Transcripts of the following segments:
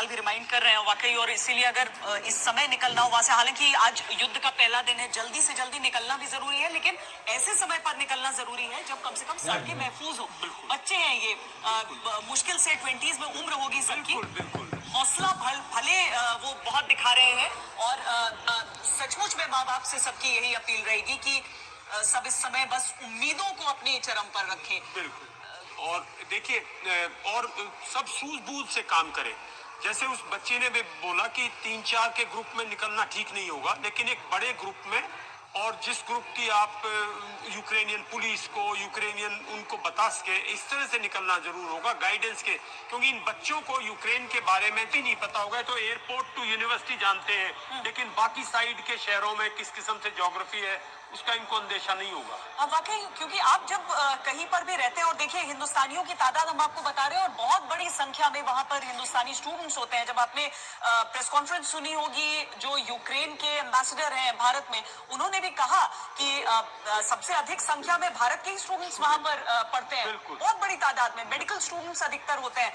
दयाल भी रिमाइंड कर रहे हैं वाकई, और इसीलिए अगर इस समय निकलना हो वहां से, हालांकि आज युद्ध का पहला दिन है, जल्दी से जल्दी निकलना भी जरूरी है, लेकिन ऐसे समय पर निकलना जरूरी है जब कम से कम सड़कें महफूज हो। बच्चे हैं ये, मुश्किल से 20s में उम्र होगी सबकी, हौसला भले वो बहुत दिखा रहे हैं, और सचमुच में माँ बाप से सबकी यही अपील रहेगी कि सब इस समय बस उम्मीदों को अपनी चरम पर रखें। बिल्कुल। और देखिए, और सब सूझबूझ से काम करें। जैसे उस बच्चे ने भी बोला कि 3-4 के ग्रुप में निकलना ठीक नहीं होगा, लेकिन एक बड़े ग्रुप में, और जिस ग्रुप की आप यूक्रेनियन पुलिस को, यूक्रेनियन उनको बता सके, इस तरह से निकलना जरूर होगा गाइडेंस के, क्योंकि इन बच्चों को यूक्रेन के बारे में भी नहीं पता होगा। तो एयरपोर्ट टू यूनिवर्सिटी जानते हैं, लेकिन बाकी साइड के शहरों में किस किस्म से ज्योग्राफी है उसका इनको अंदेशा नहीं होगा। वाकई, क्योंकि आप जब कहीं पर भी रहते हैं, और देखिए हिंदुस्तानियों की तादाद हम आपको बता रहे हैं, और बहुत बड़ी संख्या में वहां पर हिंदुस्तानी स्टूडेंट्स होते हैं। जब आपने प्रेस कॉन्फ्रेंस सुनी होगी, जो यूक्रेन के एम्बेसडर हैं भारत में, उन्होंने भी कहा कि सबसे अधिक संख्या में भारत के ही स्टूडेंट्स वहां पर पढ़ते हैं, बहुत बड़ी तादाद में मेडिकल स्टूडेंट्स अधिकतर होते हैं।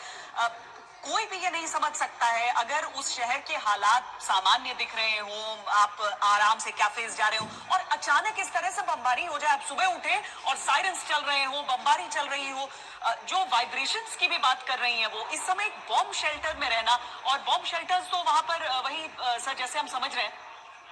कोई भी ये नहीं समझ सकता है, अगर उस शहर के हालात सामान्य दिख रहे हो, आप आराम से कैफेज जा रहे हो, और अचानक इस तरह से बमबारी हो जाए, आप सुबह उठे और सायरन्स चल रहे हो, बमबारी चल रही हो, जो वाइब्रेशंस की भी बात कर रही हैं वो, इस समय एक बॉम्ब शेल्टर में रहना, और बॉम्ब शेल्टर्स तो वहां पर वही सर जैसे हम समझ रहे हैं,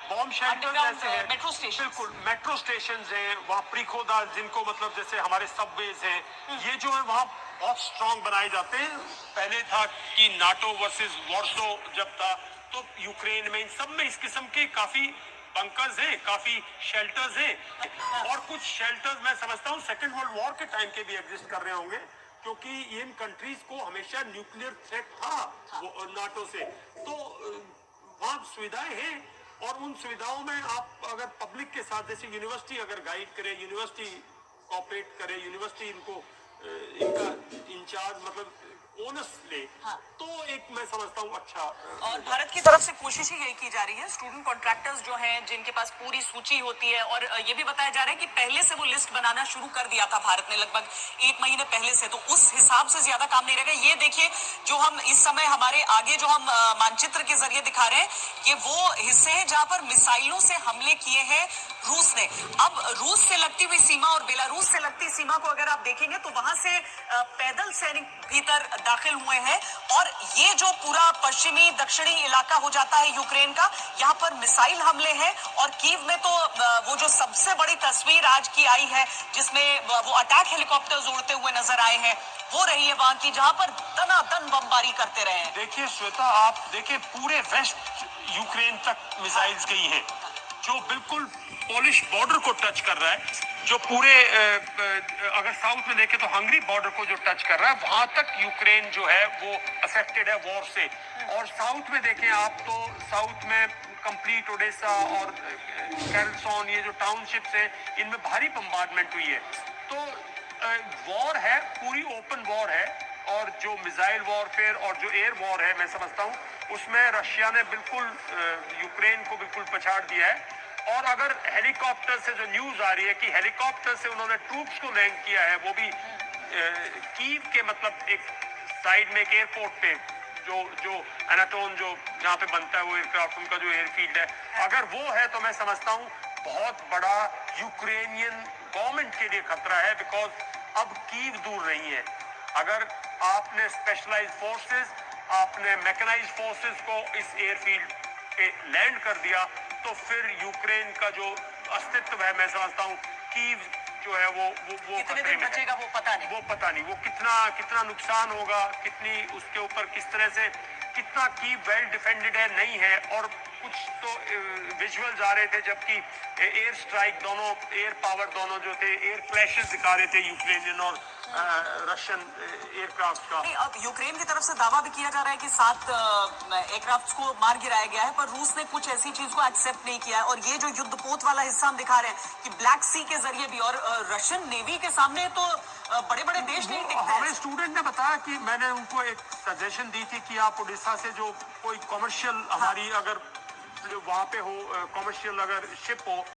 बॉम्ब शेल्टर जैसे है, मेट्रो स्टेशन, बिल्कुल मेट्रो स्टेशन है वहाँ, प्रीखोदा जिनको मतलब जैसे हमारे सबवेज हैं, ये जो है वहाँ बहुत स्ट्रांग बनाए जाते हैं। पहले था कि नाटो वर्सेस वॉर्सो जब था, तो यूक्रेन में इन सब में इस किस्म के काफी बंकर्स हैं, काफी शेल्टर्स हैं, और कुछ शेल्टर्स मैं समझता हूँ सेकेंड वर्ल्ड वॉर के टाइम के भी एग्जिस्ट कर रहे होंगे, क्योंकि इन कंट्रीज को हमेशा न्यूक्लियर थ्रेट था वो नाटो से, तो वहाँ सुविधाएं हैं। और उन सुविधाओं में आप अगर पब्लिक के साथ, जैसे यूनिवर्सिटी अगर गाइड करे, यूनिवर्सिटी कोऑपरेट करे, यूनिवर्सिटी इनको इनका इंचार्ज मतलब ओनर्स ले, तो एक मैं समझता हूँ अच्छा। और भारत की तरफ से कोशिश ही यही की जा रही है, स्टूडेंट कॉन्ट्रैक्टर्स जो हैं, जिनके पास पूरी सूची होती है, और ये भी बताया जा रहा है कि पहले से वो लिस्ट बनाना शुरू कर दिया था भारत ने, लगभग 1 महीने पहले से, तो उस हिसाब से ज्यादा काम नहीं रहेगा। ये देखिए, जो हम इस समय हमारे आगे जो हम मानचित्र के जरिए दिखा रहे हैं, ये वो हिस्से हैं जहां पर मिसाइलों से हमले किए हैं रूस ने। अब रूस से लगती हुई सीमा और बेलारूस से लगती सीमा को अगर आप देखेंगे, तो वहां से पैदल सैनिक भीतर दाखिल हुए हैं, और ये जो पूरा पश्चिमी दक्षिणी इलाका हो जाता है यूक्रेन का, यहाँ पर मिसाइल हमले हैं। और कीव में तो वो जो सबसे बड़ी तस्वीर आज की आई है, जिसमें वो अटैक हेलीकॉप्टर्स उड़ते हुए नजर आए हैं, वो रही है वहां की, जहां पर दनादन बमबारी करते रहे हैं। देखिए श्वेता, आप देखिए पूरे वेस्ट यूक्रेन तक मिसाइल्स गई हैं, जो बिल्कुल पोलिश बॉर्डर को टच कर रहा है, जो पूरे अगर साउथ में देखें तो हंगरी बॉर्डर को जो टच कर रहा है, वहां तक यूक्रेन जो है वो अफेक्टेड है वॉर से। और साउथ में देखें आप, तो साउथ में कंप्लीट ओडेसा और कैल्सोन, ये जो टाउनशिप्स हैं, इनमें भारी बम्बार्डमेंट हुई है। तो वॉर है, पूरी ओपन वॉर है, और जो मिसाइल वॉरफेयर और जो एयर वॉर है, मैं समझता हूँ उसमें रशिया ने बिल्कुल यूक्रेन को बिल्कुल पछाड़ दिया है। और अगर हेलीकॉप्टर से जो न्यूज आ रही है कि हेलीकॉप्टर से उन्होंने ट्रूप्स को लैंड किया है, वो भी कीव के मतलब एक साइड में एक एयरपोर्ट पे, जो जो एनाटोन जो जहाँ पे बनता है वो एयरक्राफ्ट, उनका जो एयरफील्ड है, अगर वो है तो मैं समझता हूँ बहुत बड़ा यूक्रेनियन गवर्नमेंट के लिए खतरा है, बिकॉज अब कीव दूर नहीं है। अगर आपने स्पेशलाइज्ड फोर्सेस, आपने मैकेनाइज्ड फोर्सेस को इस एयरफील्ड पे लैंड कर दिया, तो फिर यूक्रेन का जो अस्तित्व है, मैं समझता हूँ कीव जो है वो कितने दिन बचेगा वो पता नहीं, वो कितना नुकसान होगा, कितनी उसके ऊपर किस तरह से, कितना कीव वेल डिफेंडेड है नहीं है। और कुछ तो विजुअल्स आ रहे थे जबकि एयर स्ट्राइक दोनों, एयर पावर दोनों जो थे, एयर क्लैशेस दिखा रहे थे यूक्रेनियन और रशियन एयरक्राफ्ट का। अब यूक्रेन की तरफ से दावा भी किया जा रहा है कि 7 एयरक्राफ्ट को मार गिराया गया है, पर रूस ने कुछ ऐसी चीज को एक्सेप्ट नहीं किया है। और ये जो युद्धपोत वाला हिस्सा हम दिखा रहे हैं कि ब्लैक सी के जरिए भी, और रशियन नेवी के सामने तो बड़े बड़े देश नहीं टिकते। हमें स्टूडेंट ने बताया कि मैंने उनको एक सजेशन दी थी कि आप उड़ीसा से जो कोई कॉमर्शियल हमारी अगर जो वहाँ पे हो, कॉमर्शियल अगर शिप हो,